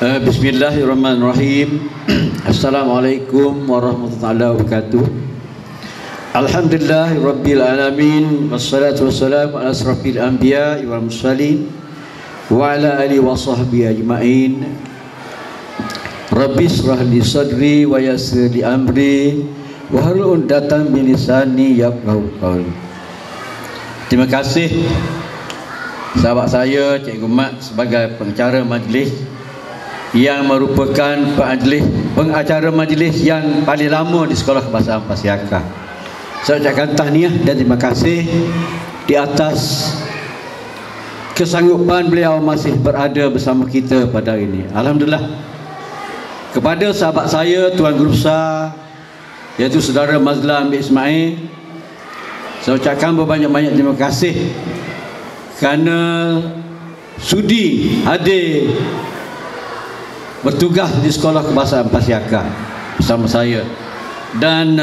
Bismillahirrahmanirrahim. Assalamualaikum warahmatullahi wabarakatuh. Alhamdulillah Rabbil Alamin. Wassalatu wassalamu ala asrafil anbiya wal mursalin wa ala alihi wa sahbihi ajma'in. Rabbi israh li sadri wa yassir li amri wa hlul 'uqdatam min lisani yafqahu qawli. Terima kasih sahabat saya Cikgu Mat sebagai pengacara majlis yang merupakan pengacara majlis yang paling lama di Sekolah Kebahasaan Pasiakah. Saya ucapkan tahniah dan terima kasih di atas kesanggupan beliau masih berada bersama kita pada hari ini. Alhamdulillah. Kepada sahabat saya Tuan Guru Besar iaitu Saudara Mazlan bin Ismail, saya ucapkan berbanyak-banyak terima kasih kerana sudi hadir bertugas di Sekolah Kebahasaan Pasiakah bersama saya. Dan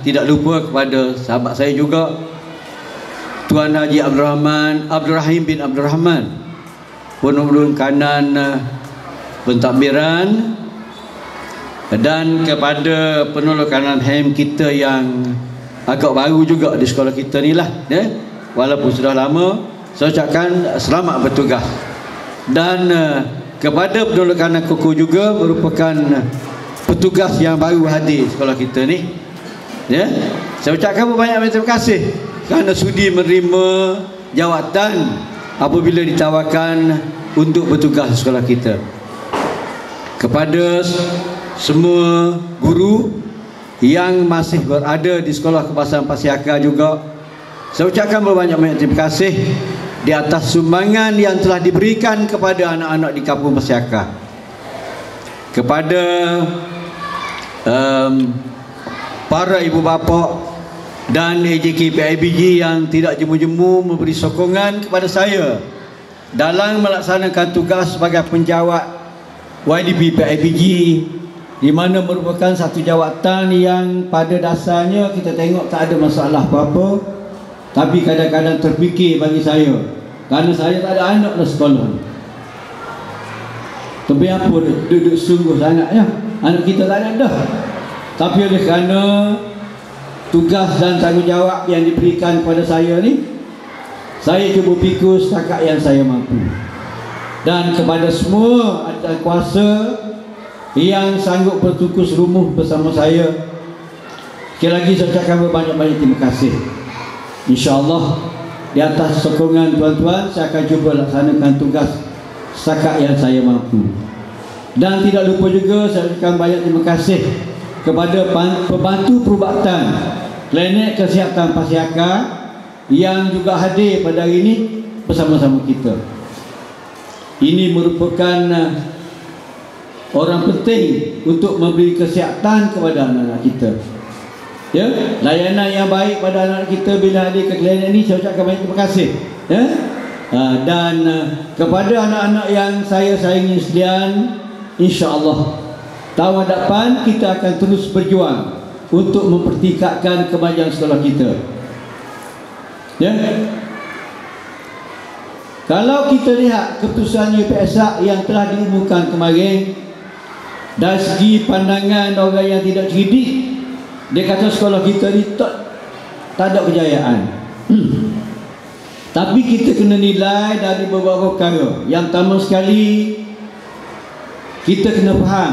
tidak lupa kepada sahabat saya juga Tuan Haji Abdul Rahim bin Abdul Rahman, penolong kanan pentadbiran, dan kepada penolong kanan HEM kita yang agak baru juga di sekolah kita ni lah, walaupun sudah lama. Saya ucapkan selamat bertugas. Dan kepada penolong kanan Koko juga merupakan petugas yang baru hadir sekolah kita ni, saya ucapkan banyak terima kasih kerana sudi menerima jawatan apabila ditawarkan untuk bertugas di sekolah kita. Kepada semua guru yang masih berada di Sekolah Kebahasaan Pasiakah juga, saya ucapkan berbanyak-banyak terima kasih di atas sumbangan yang telah diberikan kepada anak-anak di Kampung Pasiakah. Kepada para ibu bapa dan AJK PIBG yang tidak jemu-jemu memberi sokongan kepada saya dalam melaksanakan tugas sebagai penjawat YDP PIBG, di mana merupakan satu jawatan yang pada dasarnya kita tengok tak ada masalah apa-apa, tapi kadang-kadang terfikir bagi saya, kerana saya tak ada anak dalam sekolah ni. Tapi apa duduk sungguh sangatnya, anak kita tak ada dah. Tapi oleh kerana tugas dan tanggungjawab yang diberikan kepada saya ni, saya cuba pikul setakat yang saya mampu. Dan kepada semua ahli kuasa yang sanggup bertukus rumuh bersama saya, sekali lagi saya ucapkan berbanyak-banyak terima kasih. InsyaAllah di atas sokongan tuan-tuan, saya akan cuba laksanakan tugas setakat yang saya mampu. Dan tidak lupa juga saya ucapkan banyak terima kasih kepada pembantu perubatan Klinik Kesihatan Pasiakah yang juga hadir pada hari ini bersama-sama kita. Ini merupakan orang penting untuk memberi kesihatan kepada anak-anak kita. Layanan yang baik pada anak kita bila hadir ke klinik ini, saya ucapkan banyak terima kasih. Dan kepada anak-anak yang saya sayangi sekalian, insya-Allah tahun depan kita akan terus berjuang untuk mempertingkatkan kemajuan sekolah kita. Kalau kita lihat keputusan UPSA yang telah diumumkan kemarin, dari segi pandangan orang yang tidak cerdik, dia kata sekolah kita ni tak ada kejayaan. Tapi kita kena nilai dari beberapa perkara. Yang pertama sekali, kita kena faham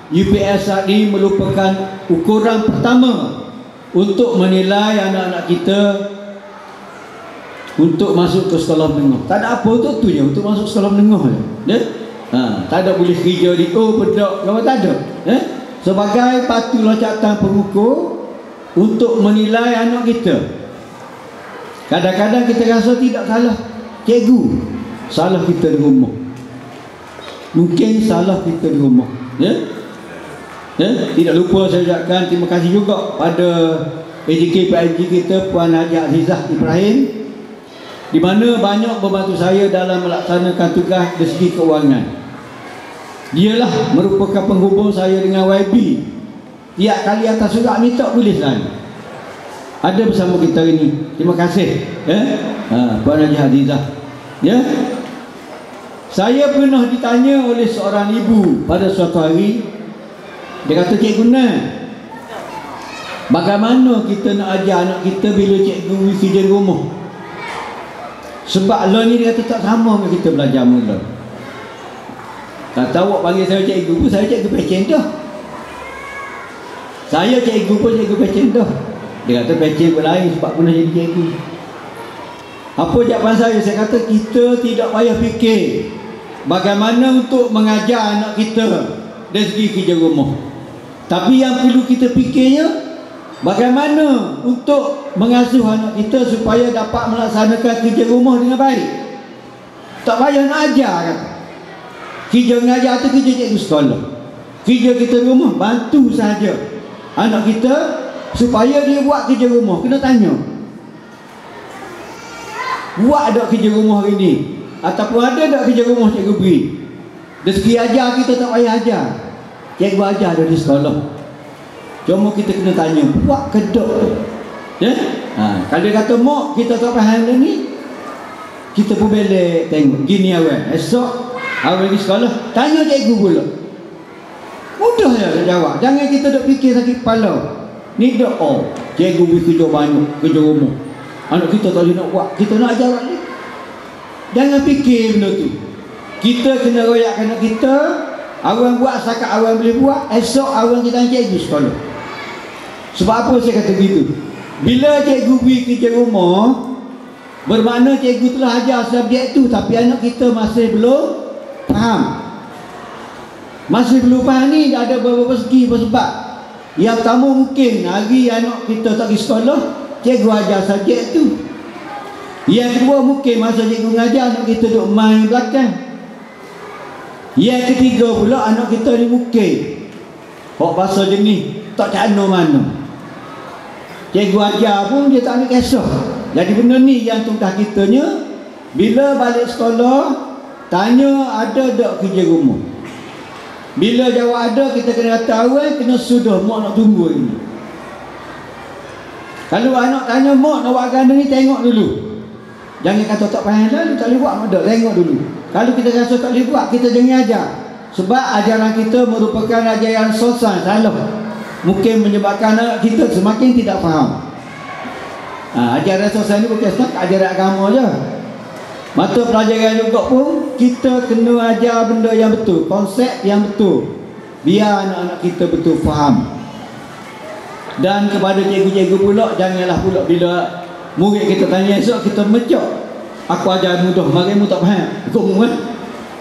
UPSA ni merupakan ukuran pertama untuk menilai anak-anak kita untuk masuk ke sekolah menengah. Tak ada apa untuk tu je, untuk masuk sekolah menengah je. Tak ada boleh kerja di pedak, kalau tak ada. Sebagai batu loncatan pengukur untuk menilai anak kita. Kadang-kadang kita rasa tidak salah cikgu, salah kita di rumah. Mungkin salah kita di rumah. Tidak lupa saya ucapkan terima kasih juga pada AJK PIBG kita Puan Haji Azizah Ibrahim, di mana banyak membantu saya dalam melaksanakan tugas dari segi keuangan. Dialah merupakan penghubung saya dengan YB. Tiap kali atas surat minta boleh lah. Ada bersama kita ini. Terima kasih Puan Haji Azizah. Saya pernah ditanya oleh seorang ibu pada suatu hari. Dia kata, Cikgu Nan, bagaimana kita nak ajar anak kita bila cikgu kerja rumah? Sebab lah ni dia kata tak sama dengan kita belajar mula. Kata awak panggil saya cikgu pun, saya cikgu pecen dah. Saya cikgu pun cikgu pecen dah. Dia kata pecen pun lain sebab pernah jadi cikgu. Apa jawapan saya? Saya kata kita tidak payah fikir bagaimana untuk mengajar anak kita dari segi kerja rumah. Tapi yang perlu kita fikirnya, bagaimana untuk mengasuh anak kita supaya dapat melaksanakan kerja rumah dengan baik. Tak payah nak ajar kan. Kerja mengajar tu kerja cikgu sekolah. Kerja kita rumah bantu saja anak kita supaya dia buat kerja rumah. Kena tanya, buat ada kerja rumah hari ni? Ataupun ada tak kerja rumah cikgu beri? Dari segi ajar kita tak payah ajar. Cikgu ajar dari sekolah. Cuma kita kena tanya, buat ke tak? Ya? Kalau dia kata, Mak, kita tak faham dah ni, kita pun belek tengok. Gini awal, esok awal pergi sekolah, tanya cikgu pula. Mudah je nak jawab. Jangan kita duk fikir sakit kepala. Ni duk, cikgu beri kerja banyak, kerja rumah, anak kita tak boleh nak buat, kita nak ajar balik. Jangan fikir benda tu. Kita kena royakkan anak kita. Awang buat setakat awang boleh buat, esok awang kita cikgu sekolah. Sebab apa saya kata begitu? Bila cikgu beri kerja rumah, bermakna cikgu telah ajar subjek tu, tapi anak kita masih belum faham. Masih belum faham ni ada beberapa segi sebab. Yang pertama, mungkin hari anak kita tak pergi sekolah, cikgu ajar subjek tu. Yang kedua, mungkin masa cikgu mengajar anak kita duduk main belakang. Yang ketiga pula, anak kita ni mungkin hok bahasa jenis tak cakap mana. Cikgu ajar pun dia tak ambil kisah. Jadi benda ni yang tugas kitanya, bila balik sekolah, tanya ada tak kerja rumah. Bila jawab ada, kita kena kata awal, kena sudah, mak nak tunggu ini. Kalau anak tanya, mak nak buat ganda ni, tengok dulu. Jangan kata tak faham dah, tak boleh buat, ada, tengok dulu. Kalau kita rasa tak boleh buat, kita jangan ajar. Sebab ajaran kita merupakan ajaran sosial, salah. Mungkin menyebabkan anak kita semakin tidak faham. Ajaran sosial ni bukan sebenarnya ajaran agama je. Mata pelajaran juga pun kita kena ajar benda yang betul, konsep yang betul, biar anak-anak kita betul faham. Dan kepada cikgu-cikgu pula, janganlah pula bila murid kita tanya esok, kita mecok, aku ajar mudah, marimu tak faham, ikut mu kan?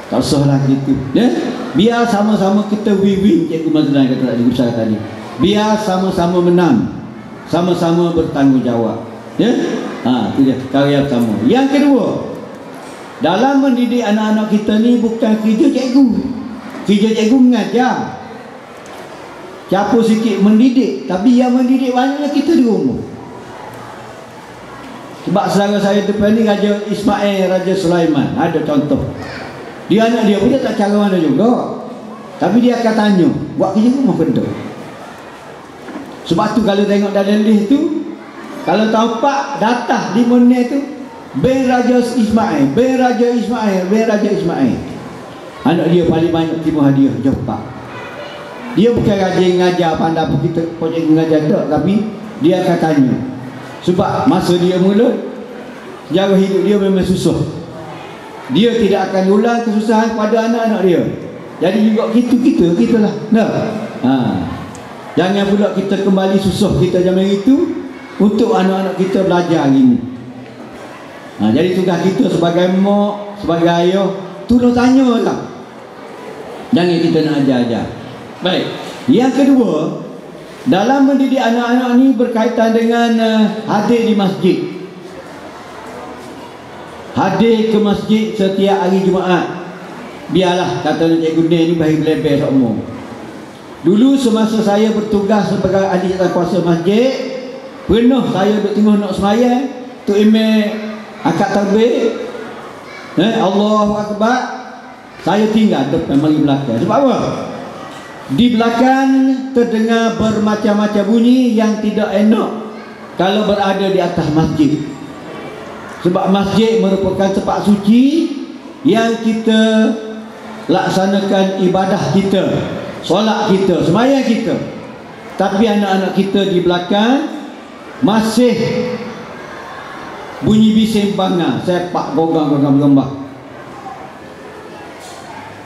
Tak usah lah gitu, ya? Biar sama-sama kita win-win. Cikgu Mazlan kata tadi, usaha tadi, biar sama-sama menang, sama-sama bertanggungjawab, ya? Itu dia karya pertama. Yang kedua, dalam mendidik anak-anak kita ni bukan kerja cikgu. Kerja cikgu mengajar, campur sikit mendidik, tapi yang mendidik banyaknya kita di rumah. Sebab saudara saya depan ni Raja Ismail, Raja Sulaiman, ada contoh. Dia anak dia pun dia tak cara mana juga, tapi dia akan tanya, buat kerja rumah benda. Sebab tu kalau tengok dalam list tu, kalau tampak datah di mana tu, bin Raja Ismail, bin Raja Ismail, bin Raja Ismail, anak dia paling banyak terima hadiah cepat. Dia bukan rajin mengajar, pandai apa kita projek mengajar tak, tapi dia akan tanya. Sebab masa dia mula, sejarah hidup dia memang susah. Dia tidak akan ulang kesusahan pada anak-anak dia. Jadi juga kita lah. Jangan pula kita kembali susah kita zaman itu untuk anak-anak kita belajar ini. Jadi tugas kita sebagai mak, sebagai ayah, tolong tanyalah. Jangan kita nak ajar-ajar. Baik. Yang kedua, dalam mendidik anak-anak ni berkaitan dengan hadir di masjid. Hadir ke masjid setiap hari Jumaat. Biarlah kata Cikgu Nen ni bagi beleber semua. Dulu semasa saya bertugas sebagai ahli kuasa masjid, pernah saya duduk tengah nak sembahyang, Tok Imam akad takbir, Allahu Akbar, saya tinggal depan mari belakang. Sebab apa? Di belakang terdengar bermacam-macam bunyi yang tidak enak kalau berada di atas masjid. Sebab masjid merupakan tempat suci yang kita laksanakan ibadah kita, solat kita, sembahyang kita, tapi anak-anak kita di belakang masih bunyi bising bangga, sepak gogang-gogang bergembah.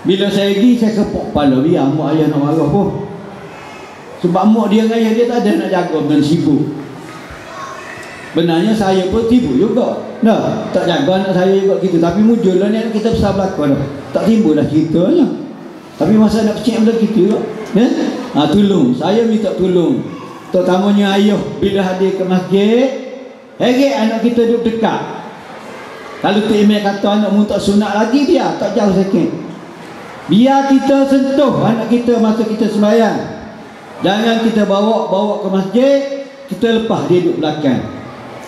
Bila saya pergi, saya kepuk kepala, biar mak ayah nak marah pun. Sebab mak dia dengan ayah dia tak ada nak jaga, dan sibuk. Benarnya saya pun timbul juga. Nah, tak jaga anak saya juga gitu. Tapi muncul lah ni anak kita besar belakang dah. Tak timbul lah ceritanya. Tapi masa anak kecil macam kita juga. Tolong. Saya minta tolong. Terutamanya ayah bila hadir ke masjid, heret anak kita duduk dekat. Kalau Tok Imam kata anak mu tak sunat lagi, biar tak jauh sikit. Biar kita sentuh anak kita masa kita sembahyang. Jangan kita bawa ke masjid, kita lepas dia duduk belakang.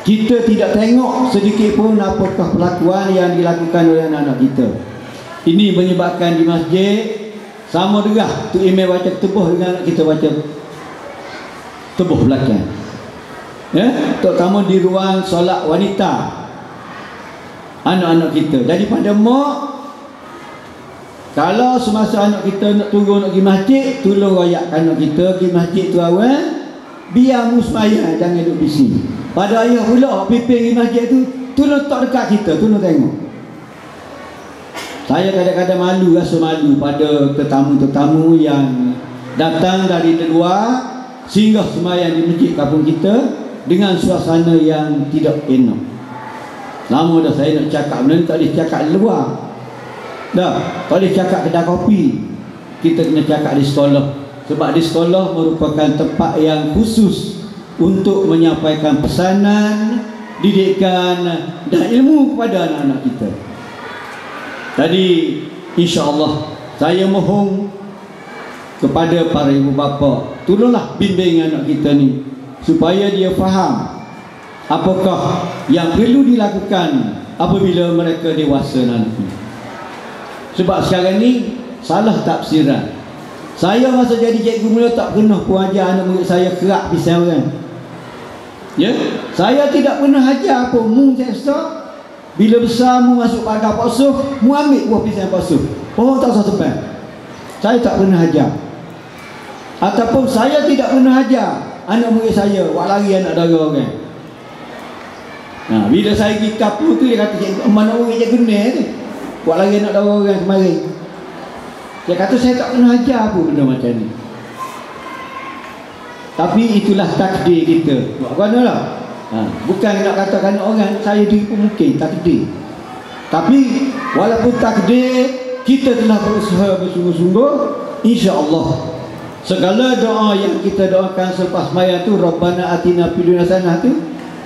Kita tidak tengok sedikit pun apakah perlakuan yang dilakukan oleh anak-anak kita. Ini menyebabkan di masjid sama derah Tok Imam baca tebuh dengan anak kita baca tebuh belakang. Terutama di ruang solat wanita anak-anak kita. Jadi pada mak, kalau semasa anak kita nak turun nak pergi masjid, tolong rayakkan anak kita pergi masjid tu awal. Biar musmayah, jangan duduk bising. Pada ayah pula pimpin di masjid tu, tolong tak dekat kita, tolong tengok. Saya kadang-kadang malu, rasa malu pada tetamu-tetamu yang datang dari luar singgah sembahyang di masjid kampung kita dengan suasana yang tidak enak. Lama dah saya nak cakap benda ni, tak boleh cakap di luar. Tak boleh cakap kedai kopi. Kita kena cakap di sekolah. Sebab di sekolah merupakan tempat yang khusus untuk menyampaikan pesanan, didikan dan ilmu kepada anak-anak kita. Jadi insya-Allah saya mohon kepada para ibu bapa, tolonglah bimbing anak kita ni supaya dia faham apakah yang perlu dilakukan apabila mereka dewasa nanti. Sebab sekarang ni salah tafsiran. Saya masa jadi cikgu mula tak pernah pun ajar anak murid saya kerak pisang orang. Saya tidak pernah ajar pun mu seksa. Bila besar mu masuk pagar poksuh, mu ambil buah pisang poksuh. Orang tak usah tepat. Saya tak pernah ajar. Ataupun saya tidak pernah ajar anak murid saya buat lari anak dara orang. Bila saya pergi kapur tu, dia kata cikgu, mana murid cikgu ni tu buat lari anak dara orang kemarin. Dia kata saya tak pernah ajar pun benda macam ni. Tapi itulah takdir kita. Buat mana lah. Bukan nak katakan orang, saya diri pun mungkin takdir. Tapi walaupun takdir, kita telah berusaha bersungguh-sungguh, insya-Allah segala doa yang kita doakan selepas sembahyang tu, Rabbana atina fid dunya hasanah tu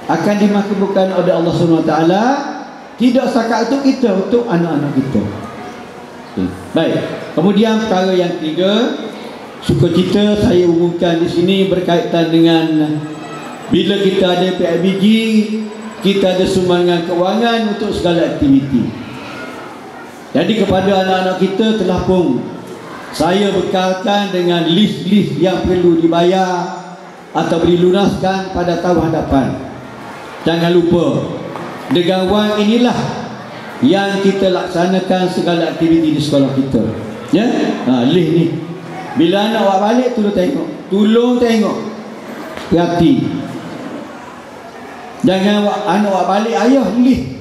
akan dimakbulkan oleh Allah SWT. Tidak setakat untuk kita, untuk anak-anak kita. Baik. Kemudian perkara yang ketiga, sukacita saya umumkan di sini berkaitan dengan bila kita ada PIBG, kita ada sumbangan kewangan untuk segala aktiviti. Jadi kepada anak-anak kita telah pun saya bekalkan dengan list-list yang perlu dibayar atau dilunaskan pada tahun hadapan. Jangan lupa, dengan wang inilah yang kita laksanakan segala aktiviti di sekolah kita. List ni. Bila anak awak balik, tolong tengok. Hati. Jangan anak awak balik, ayah list.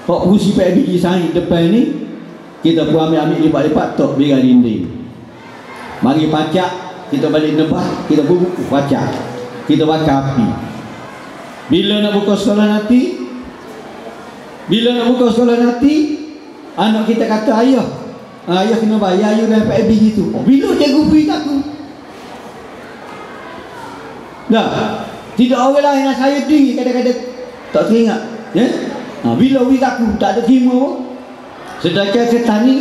Kok kursi PIBG saing depan ni, kita pun ambil lipat-lipat tok biar dinding. Mari pacak, kita balik nebah, kita pun buku pacak. Kita bakar api. Bila nak buka sekolah nanti, anak kita kata ayah kena bayar you dalam PIBG tu. Bila cikgu beri aku? Tidak orang lain dengan saya tinggi kadang-kadang tak teringat. Bila beri aku tak ada terima. Sedangkan ketan ni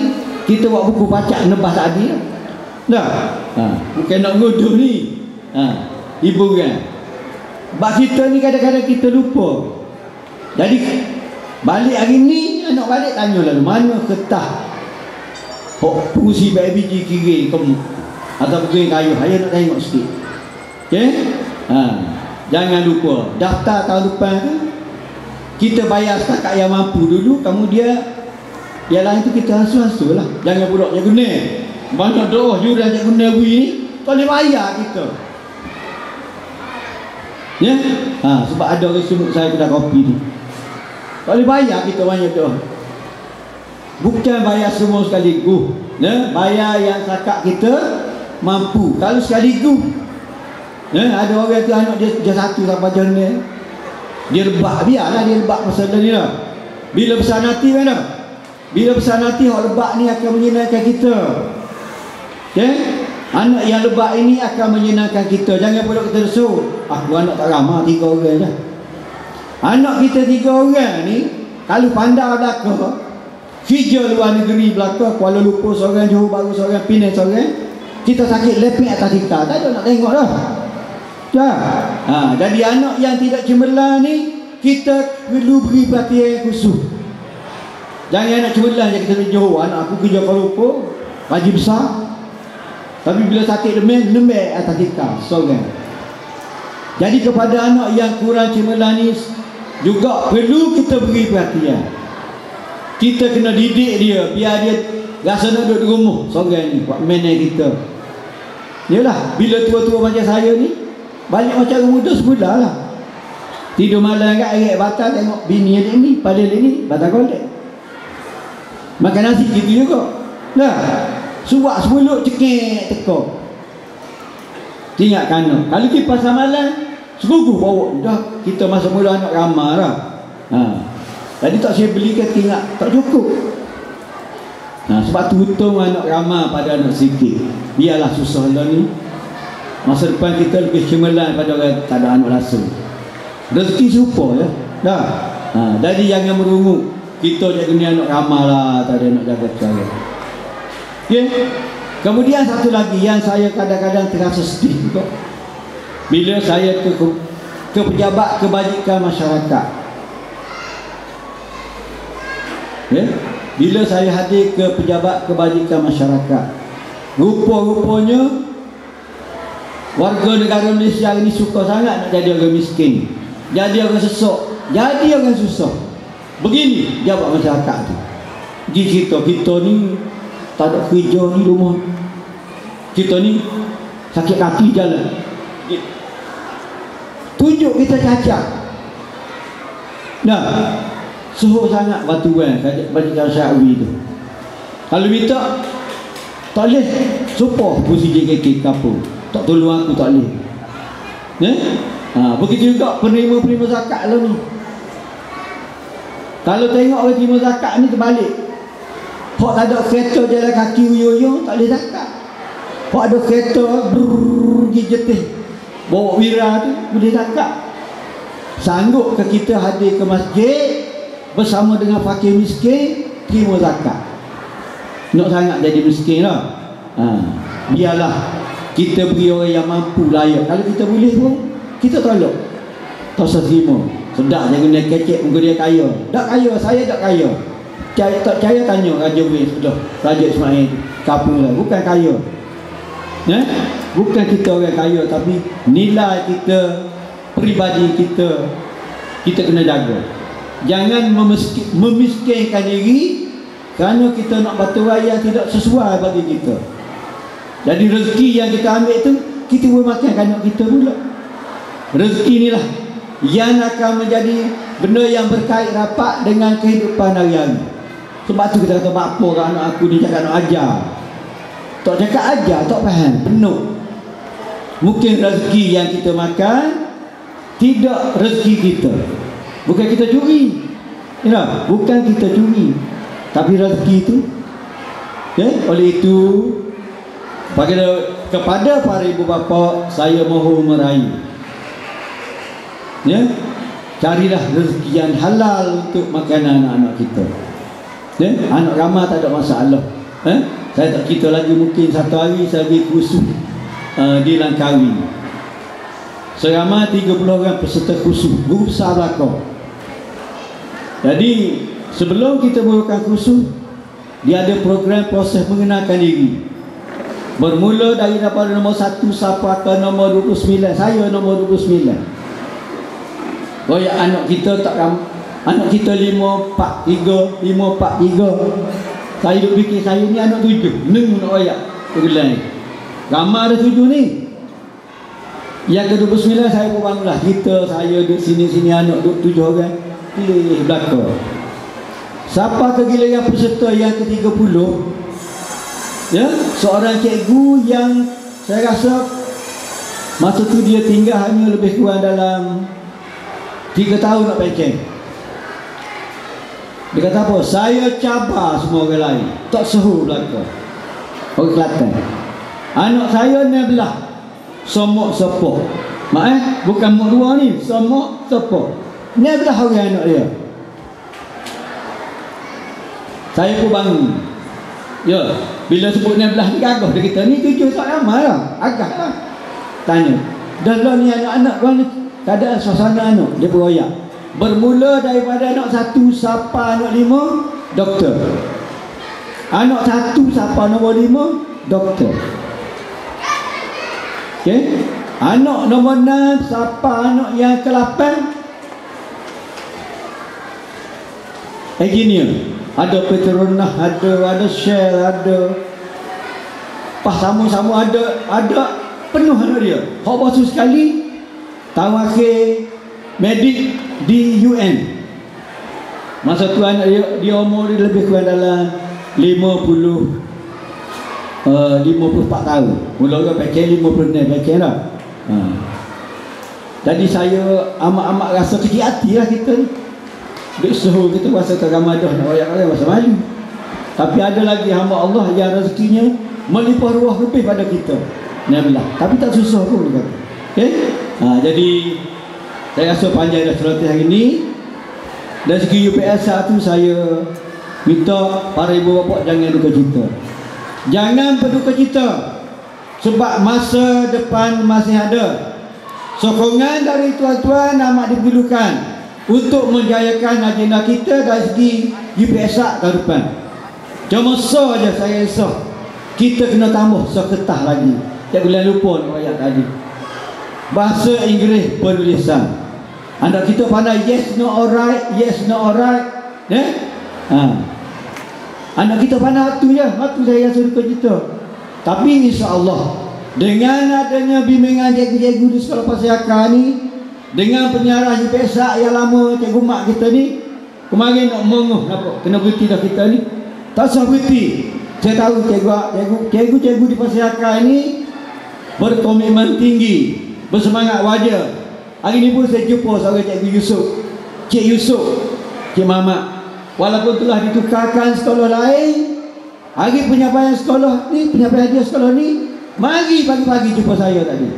kita buat buku pacak nebah tadi. Bukan nak ngodoh ni. Hiburan. Sebab kita ni kadang-kadang kita lupa. Jadi balik hari ni, anak balik tanya lalu mana ketah fungsi PIBG kiri kamu atau kiri kayu. Saya nak tengok sikit. Jangan lupa daftar tahun depan tu kita bayar setakat yang mampu dulu, kemudian Yang lain tu kita asuh-asuh lah. Jangan pula je guna. Banyak doa juran je guna bui ni, tak boleh bayar kita. Ya? Sebab ada orang sumut saya kedai kopi ni. Tak boleh bayar kita banyak doa. Bukan bayar semua sekaligus. Ya? Bayar yang zakat kita mampu. Kalau sekaligus, ya? Ada orang tu anak dia satu sampai jenis. Dia lebak, biarlah dia lebak masalah ni lah. Bila besar nanti mana? Bila besar nanti orang lebak ni akan menyenangkan kita. Okay? Anak yang lebak ini akan menyenangkan kita. Jangan pula kita resuh, aku anak tak ramah 3 orang je. Anak kita 3 orang ni, kalau pandai belakang, kerja luar negeri belakang, Kuala Lumpur seorang, Johor Bahru seorang, Penang seorang, kita sakit leping atas tika, tak ada nak tengok dah. Jadi anak yang tidak cemerlang ni, kita perlu beri perhatian khusus. Jangan nak cemerlang je kita Johor. Anak aku kerja Kuala Lumpur, gaji besar, tapi bila sakit demam, lembek atas tika seorang. Jadi kepada anak yang kurang cemerlang ni juga perlu kita beri perhatian. Kita kena didik dia, biar dia rasa nak duduk di rumah seorang ni, buat manage kita. Yalah, bila tua-tua macam saya ni, balik macam orang muda sebulan lah. Tidur malam kat air batal, tengok bini adik ni, pada adik ni, batal golek. Makan nasi gitu juga. Suak sebulut cekik tekok. Ingat kanak. Kalau kita pasal malam, segugu bawa. Dah kita masa mula anak ramah lah. Jadi tak saya belikan tinggal, tak cukup. Sebab tu untung anak ramah pada anak sikit. Biarlah susah lah ni. Masa depan kita lebih cemerlang pada orang tak ada anak langsung. Rezeki serupa ya. Jadi jangan merungut. Kita je kena anak ramah lah, tak ada nak jaga cara. Okay. Kemudian satu lagi yang saya kadang-kadang terasa sedih juga. Bila saya ke pejabat kebajikan masyarakat. Okay. Bila saya hadir ke pejabat kebajikan masyarakat, rupa-rupanya warga negara Malaysia ini suka sangat nak jadi orang miskin, jadi orang sesak, jadi orang susah. Begini jabat masyarakat tu. Dia kita ni tak ada kerja ni rumah. Kita ni sakit kaki jalan. Tunjuk kita cacat. Suruh sangat batuan bajikan Syawi tu. Kalau minta tak boleh. Supah kursi JKK kapur. Tak tolong aku tak boleh. Begitu juga penerima zakat lah ni. Kalau tengok orang terima zakat ni terbalik. Hak tak ada kereta jalan kaki uyung-uyung, tak boleh zakat. Hak ada kereta pergi jetih bawa wira tu, boleh zakat. Sanggup ke kita hadir ke masjid bersama dengan fakir miskin, terima zakat? Nak sangat jadi miskin lah. Biarlah kita beri orang yang mampu layak. Kalau kita boleh pun, kita tolong. Tak usah terima. Sedap je guna kecek muka dia kaya. Tak kaya, saya tak kaya. Tak percaya tanya Raja Wis sudah. Raja Ismail kapung lah. Bukan kaya. Bukan kita orang kaya, tapi nilai kita, peribadi kita kena jaga. Jangan memiskinkan diri kerana kita nak batu yang tidak sesuai bagi kita. Jadi rezeki yang kita ambil tu, kita boleh makan kanak kita pula. Rezeki inilah yang akan menjadi benda yang berkait rapat dengan kehidupan harian. Sebab tu kita kata bapa ke anak aku ni cakap nak ajar. Tak cakap ajar, tak faham, penuh. Mungkin rezeki yang kita makan tidak rezeki kita. Bukan kita curi. Bukan kita curi, tapi rezeki itu. Oleh itu kepada para ibu bapa saya mohon merayu, carilah rezeki yang halal untuk makanan anak-anak kita. Anak ramah tak ada masalah. Saya tak cerita lagi, mungkin satu hari saya pergi kursus di Langkawi. Seramai 30 orang peserta kursus, guru besar belakang. Jadi sebelum kita mulakan kursus, dia ada program proses mengenalkan diri. Bermula daripada nombor 1 sampai ke nombor 29. Saya nombor 29. Royak anak kita tak Anak kita 5-4-3, 5-4-3. Saya duk fikir saya ni anak 7. Neng nak royak kegelan ni. Ramai ada 7 ni. Yang ke-29 saya pun bangunlah. Kita, saya duduk sini-sini, anak duduk 7 orang. Pilih belakang. Siapa kegiliran peserta yang ke-30? Ya, seorang cikgu yang saya rasa masa tu dia tinggal hanya lebih kurang dalam 3 tahun nak pencen. Dia kata apa? Saya cabar semua orang lain, tak seru belakang. Orang Kelantan. Anak saya ni belah somok sepok. Bukan mak dua ni, somok sepok. Ni belah orang anak dia. Saya pun bangun. Ya, bila sebut ni belah ni gagah dia kata ni 7 tak ramai lah. Agak lah. Tanya. Dah lah ni anak-anak kau ni keadaan suasana anak. Dia beroyak. Bermula daripada anak 1 siapa anak 5, doktor. Anak 1 siapa nombor 5, doktor. Okey. Anak nombor 6 siapa anak yang ke-8, engineer. Ada Petronas, ada Shell, ada pas sama-sama ada penuh anak dia. Hak basuh sekali tahun akhir medik di UN. Masa tu anak dia umur dia lebih kurang dalam 54 tahun. Mula ke pakai 56 pakai dah. Jadi saya amat-amat rasa kecil hati lah kita ni. Duk suruh kita rasa tergamadah nak royak orang masa malu. Tapi ada lagi hamba Allah yang rezekinya melimpah ruah lebih pada kita. Nabilah. Tapi tak susah pun dia kata. Okey? Jadi saya rasa panjang dah celoteh hari ni. Dari segi UPS tu saya minta para ibu bapa jangan duka cita. Jangan berduka cita. Sebab masa depan masih ada. Sokongan dari tuan-tuan amat diperlukan untuk menjayakan agenda kita dari segi UPS ke depan. Cuma saja saya rasa kita kena tambah seketah lagi. Tak boleh lupa nak ayat tadi. Bahasa Inggeris penulisan. Anak kita pandai yes no alright, yes no alright. Anak kita pandai tu je. Itu saya rasa duka cita. Tapi insya-Allah dengan adanya bimbingan cikgu-cikgu di sekolah Pasiakar ni, dengan penyarah UPS yang lama cikgu mak kita ni, kemarin nak menguh nampak kena berhenti dah kita ni. Tak usah berhenti. Saya tahu cikgu di Pasiakar ni berkomitmen tinggi, bersemangat wajar. Hari ni pun saya jumpa seorang cikgu Yusuf, Cik Yusuf, Cik Mamat. Walaupun telah ditukarkan sekolah lain, hari penyampaian sekolah ni, penyampaian dia sekolah ni, mari pagi-pagi jumpa saya tadi.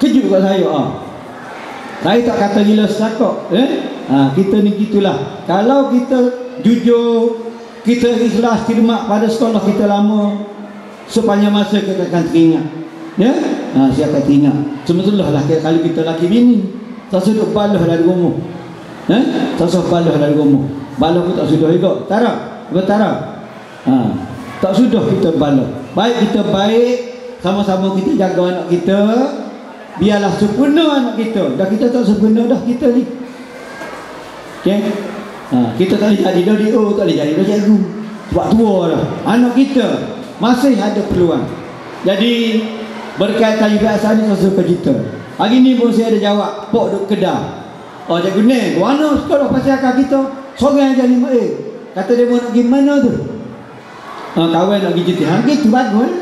Kejut kat saya. Saya tak kata gila sekak. Kita ni gitulah. Kalau kita jujur, kita ikhlas khidmat pada sekolah kita lama, sepanjang masa kita akan teringat. Ya? Saya akan teringat. Semestilah lah kalau kita laki bini, tak sudah balah dari rumah. Tak sudah balah dari rumah. Balah pun tak sudah juga. Tarap? Bertarap? Tak sudah kita balah. Baik kita baik, sama-sama kita jaga anak kita. Biarlah sempurna anak kita. Dah kita tak sempurna dah kita ni. Okey? Kita tak boleh jadi DO, tak boleh jadi cikgu. Sebab tua dah. Anak kita masih ada peluang. Jadi berkaitan UPS ni saya suka cerita. Hari ni pun saya ada jawab pok duk Kedah. Cikgu ni, mana sekolah Pasiakar kita? Seorang aja 5A. Kata dia mau nak pergi mana tu? Kawan nak pergi cuti. Gitu bagus.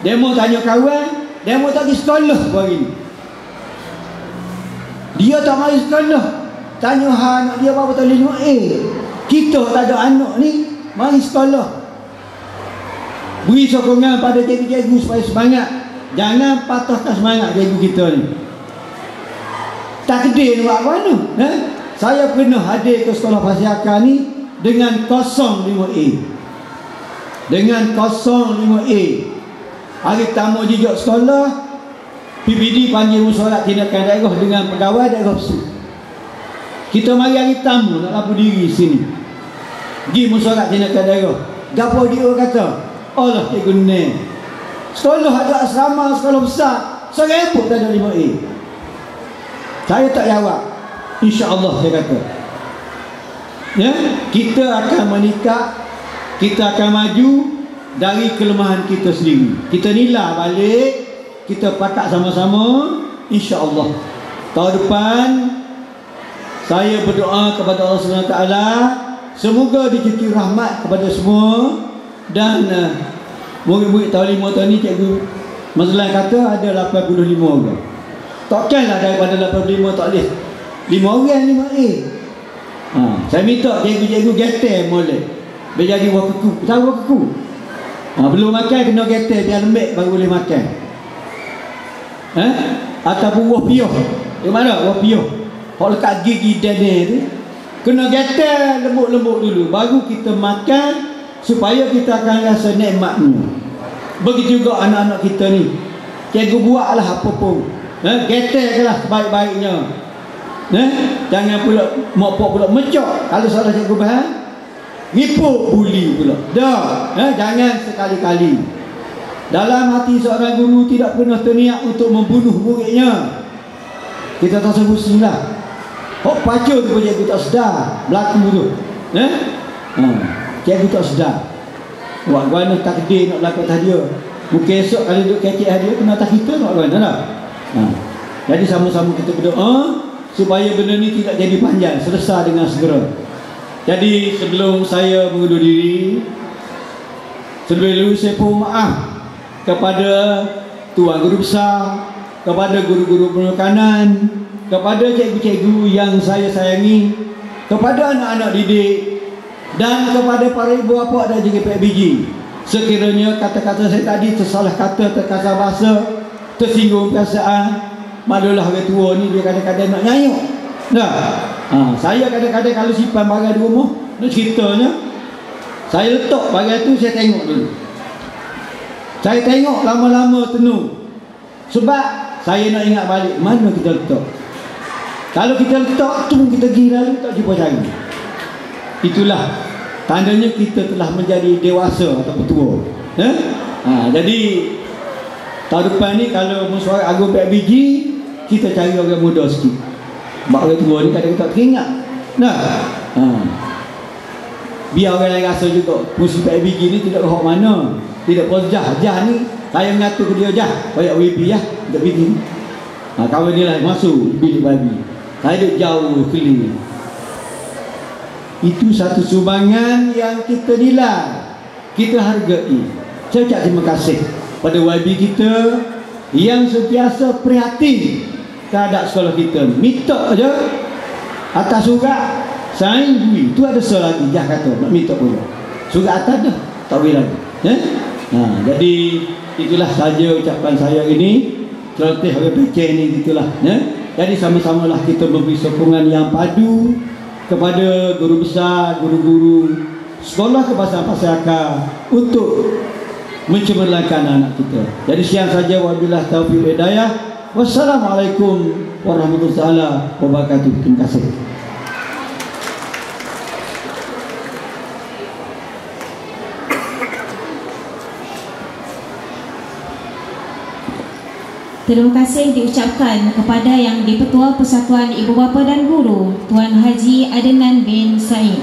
Dia mau tanya kawan, dia mau tak pergi sekolah hari ni. Dia tak mari sekolah. Tanya anak dia apa betul 5A. Kita tak ada anak ni, mari sekolah. Beri sokongan pada cikgu-cikgu supaya semangat. Jangan patahkan semangat cikgu kita ni. Tak kedai nak buat apa mana? Saya pernah hadir ke sekolah Pasiakar ni dengan 05A. Dengan 05A. Hari pertama jejak sekolah, PPD panggil mesyuarat tindakan daerah dengan pegawai daerah besar. Kita mari hari pertama nak lapor diri sini. Pergi mesyuarat tindakan daerah. Gapo dia kata? Allah cikgu ni. Sekolah ada asrama, sekolah besar. Seorang pun tak ada 5A. Saya tak jawab. InsyaAllah saya kata. Ya, kita akan menikah, kita akan maju dari kelemahan kita sendiri. Kita nilai balik, kita pakat sama-sama, insya-Allah. Tahun depan saya berdoa kepada Allah SWT, semoga dicucur rahmat kepada semua. Dan murid-murid tahun 5 tahun ni Cikgu Mazlan kata ada 85 orang. Takkanlah daripada 85 tak boleh 5 orang 5A. Saya minta cikgu-cikgu getar molek biar jadi wakaku. Tahu wakaku? Belum makan kena getar biar lembek baru boleh makan. Ataupun buah piyah. Di mana buah piyah? Hok lekat gigi dada tu kena getar lembut-lembut dulu baru kita makan, supaya kita akan rasa nikmatnya. Begitu juga anak-anak kita ni. Cikgu buatlah apa pun. Getarlah sebaik-baiknya. Jangan pula mokpok pula mecok. Kalau salah cikgu faham, ngipuk buli pula. Dah. Jangan sekali-kali. Dalam hati seorang guru tidak pernah terniat untuk membunuh muridnya. Kita tak sebut-sebutlah. Hok pacu tu pun cikgu tak sedar berlaku tu. Cikgu tak sedar. Buat guana takdir nak berlaku atas dia. Mungkin esok kalau duduk kecik dia kena atas kita nak guana lah. Jadi sama-sama kita berdoa supaya benda ni tidak jadi panjang, selesai dengan segera. Jadi sebelum saya mengundur diri, sebelum saya mohon maaf kepada Tuan Guru Besar, kepada guru-guru penekanan, kepada cikgu-cikgu yang saya sayangi, kepada anak-anak didik, dan kepada para ibu bapa dan juga PBG. Sekiranya kata-kata saya tadi tersalah kata, terkasar bahasa, tersinggung perasaan, malulah orang tua ni dia kadang-kadang nak nyayuk. Saya kadang-kadang kalau simpan barang di rumah, nak ceritanya, saya letak barang tu, saya tengok dulu. Saya tengok lama-lama tenung. Sebab saya nak ingat balik mana kita letak. Kalau kita letak tu kita pergi lalu tak jumpa cari. Itulah tandanya kita telah menjadi dewasa atau tua. Jadi tahun depan ni kalau mesyuarat agung PBG, kita cari orang muda sikit. Sebab orang tua ni kadang-kadang tak teringat. Biar orang lain rasa juga fungsi PBG ni tidak rohok mana. Tidak pos jah ni saya mengatur ke dia jah kayak WB ya, tak pergi. Kawan dia lah masuk bilik babi. Saya duduk jauh keliling. Itu satu sumbangan yang kita nilai, kita hargai. Saya ucap terima kasih pada YB kita yang sentiasa prihatin terhadap sekolah kita. Minta aja atas surat sign duit. Tu ada soal lagi jah kata nak minta pula. Surat atas dah tak boleh lagi. Jadi itulah saja ucapan saya ini. Celoteh orang pecah ni gitulah. Jadi sama-samalah kita memberi sokongan yang padu kepada guru besar, guru-guru sekolah kebahasaan Pasir-Akar untuk mencemerlankan anak kita. Jadi sekian saja, wabillahi taufiq wal hidayah. Wassalamualaikum warahmatullahi wabarakatuh. Terima kasih. Terima kasih diucapkan kepada Yang di-Pertua Persatuan Ibu Bapa dan Guru, Tuan Haji Adnan bin Said.